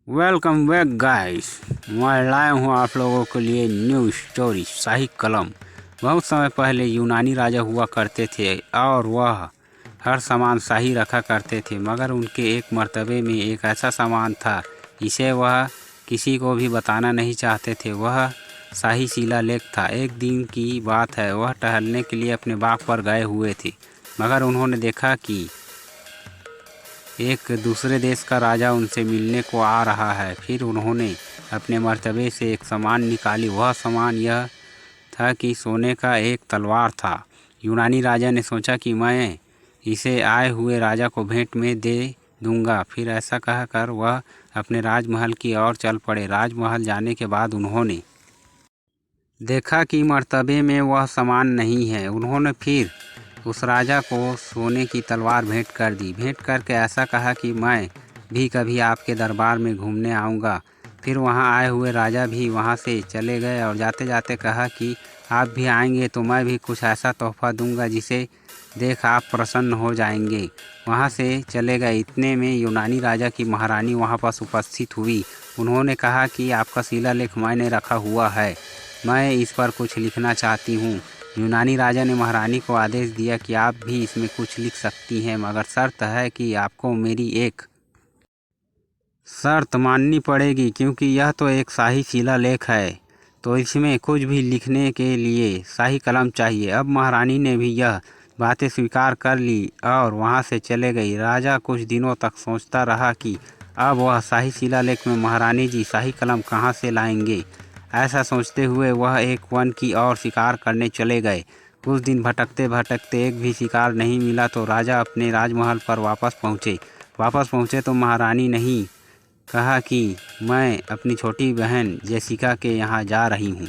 Welcome back guys. मैं लाया हूँ आप लोगों के लिए न्यू स्टोरी शाही कलम। बहुत समय पहले यूनानी राजा हुआ करते थे और वह हर सामान शाही रखा करते थे, मगर उनके एक मर्तबे में एक ऐसा सामान था जिसे वह किसी को भी बताना नहीं चाहते थे। वह शाही शिलालेख था। एक दिन की बात है, वह टहलने के लिए अपने बाग पर गए हुए थे, मगर उन्होंने देखा कि एक दूसरे देश का राजा उनसे मिलने को आ रहा है। फिर उन्होंने अपने मर्तबे से एक सामान निकाली। वह सामान यह था कि सोने का एक तलवार था। यूनानी राजा ने सोचा कि मैं इसे आए हुए राजा को भेंट में दे दूंगा। फिर ऐसा कहकर वह अपने राजमहल की ओर चल पड़े। राजमहल जाने के बाद उन्होंने देखा कि मर्तबे में वह सामान नहीं है। उन्होंने फिर उस राजा को सोने की तलवार भेंट कर दी। भेंट करके ऐसा कहा कि मैं भी कभी आपके दरबार में घूमने आऊँगा। फिर वहाँ आए हुए राजा भी वहाँ से चले गए और जाते जाते कहा कि आप भी आएंगे तो मैं भी कुछ ऐसा तोहफा दूंगा जिसे देख आप प्रसन्न हो जाएंगे। वहाँ से चले गए। इतने में यूनानी राजा की महारानी वहाँ पर उपस्थित हुई। उन्होंने कहा कि आपका शिलालेख मैंने रखा हुआ है, मैं इस पर कुछ लिखना चाहती हूँ। यूनानी राजा ने महारानी को आदेश दिया कि आप भी इसमें कुछ लिख सकती हैं, मगर शर्त है कि आपको मेरी एक शर्त माननी पड़ेगी, क्योंकि यह तो एक शाही शिलालेख है, तो इसमें कुछ भी लिखने के लिए शाही कलम चाहिए। अब महारानी ने भी यह बातें स्वीकार कर ली और वहाँ से चले गई। राजा कुछ दिनों तक सोचता रहा कि अब वह शाही शिलालेख में महारानी जी शाही कलम कहाँ से लाएंगे। ऐसा सोचते हुए वह एक वन की ओर शिकार करने चले गए। कुछ दिन भटकते भटकते एक भी शिकार नहीं मिला तो राजा अपने राजमहल पर वापस पहुँचे तो महारानी नहीं कहा कि मैं अपनी छोटी बहन जेसिका के यहाँ जा रही हूँ,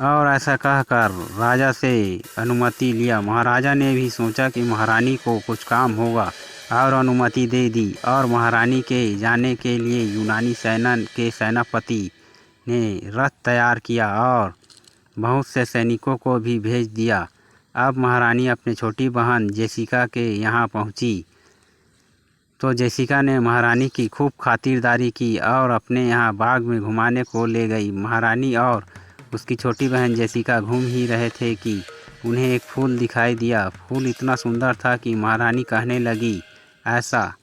और ऐसा कहकर राजा से अनुमति लिया। महाराजा ने भी सोचा कि महारानी को कुछ काम होगा और अनुमति दे दी, और महारानी के जाने के लिए यूनानी सेना के सेनापति ने रथ तैयार किया और बहुत से सैनिकों को भी भेज दिया। अब महारानी अपनी छोटी बहन जेसिका के यहाँ पहुँची तो जेसिका ने महारानी की खूब खातिरदारी की और अपने यहाँ बाग में घुमाने को ले गई। महारानी और उसकी छोटी बहन जेसिका घूम ही रहे थे कि उन्हें एक फूल दिखाई दिया। फूल इतना सुंदर था कि महारानी कहने लगी, ऐसा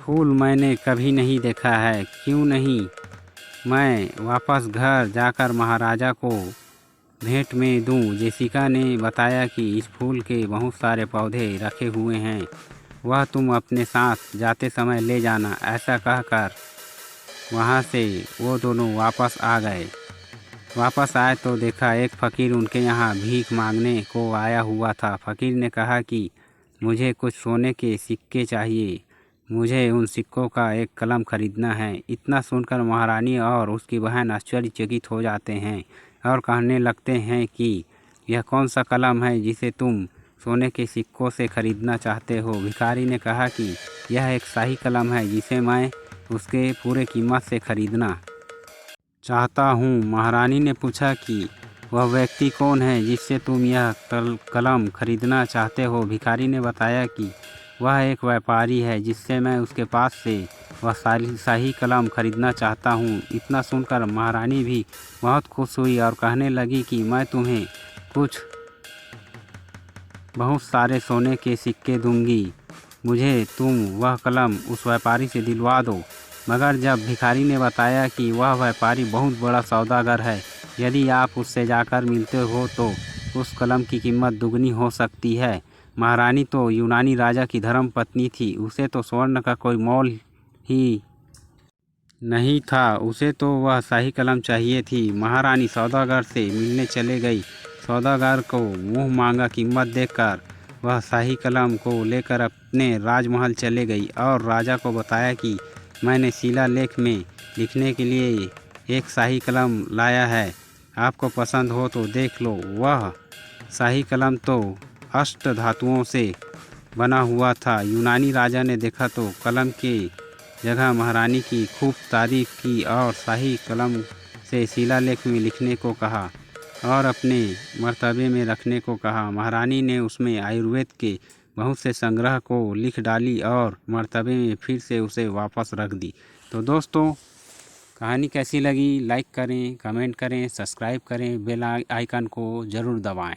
फूल मैंने कभी नहीं देखा है, क्यों नहीं मैं वापस घर जाकर महाराजा को भेंट में दूं। जेसिका ने बताया कि इस फूल के बहुत सारे पौधे रखे हुए हैं, वह तुम अपने साथ जाते समय ले जाना। ऐसा कहकर वहाँ से वो दोनों वापस आ गए। वापस आए तो देखा एक फ़कीर उनके यहाँ भीख मांगने को आया हुआ था। फ़कीर ने कहा कि मुझे कुछ सोने के सिक्के चाहिए, मुझे उन सिक्कों का एक कलम खरीदना है। इतना सुनकर महारानी और उसकी बहन आश्चर्यचकित हो जाते हैं और कहने लगते हैं कि यह कौन सा कलम है जिसे तुम सोने के सिक्कों से खरीदना चाहते हो। भिखारी ने कहा कि यह एक शाही कलम है जिसे मैं उसके पूरे कीमत से खरीदना चाहता हूँ। महारानी ने पूछा कि वह व्यक्ति कौन है जिससे तुम यह कलम खरीदना चाहते हो। भिखारी ने बताया कि वह एक व्यापारी है जिससे मैं उसके पास से वह शाही कलम खरीदना चाहता हूँ। इतना सुनकर महारानी भी बहुत खुश हुई और कहने लगी कि मैं तुम्हें कुछ बहुत सारे सोने के सिक्के दूंगी, मुझे तुम वह कलम उस व्यापारी से दिलवा दो। मगर जब भिखारी ने बताया कि वह व्यापारी बहुत बड़ा सौदागर है, यदि आप उससे जाकर मिलते हो तो उस कलम की कीमत दुगनी हो सकती है। महारानी तो यूनानी राजा की धर्म पत्नी थी, उसे तो स्वर्ण का कोई मोल ही नहीं था, उसे तो वह शाही कलम चाहिए थी। महारानी सौदागर से मिलने चले गई। सौदागर को मुँह मांगा कीमत देकर वह शाही कलम को लेकर अपने राजमहल चले गई और राजा को बताया कि मैंने शिलालेख में लिखने के लिए एक शाही कलम लाया है, आपको पसंद हो तो देख लो। वह शाही कलम तो अष्ट धातुओं से बना हुआ था। यूनानी राजा ने देखा तो कलम के जगह महारानी की खूब तारीफ की और शाही कलम से शिलालेख में लिखने को कहा और अपने मर्तबे में रखने को कहा। महारानी ने उसमें आयुर्वेद के बहुत से संग्रह को लिख डाली और मर्तबे में फिर से उसे वापस रख दी। तो दोस्तों, कहानी कैसी लगी लाइक करें, कमेंट करें, सब्सक्राइब करें, बेल आइकन को ज़रूर दबाएं।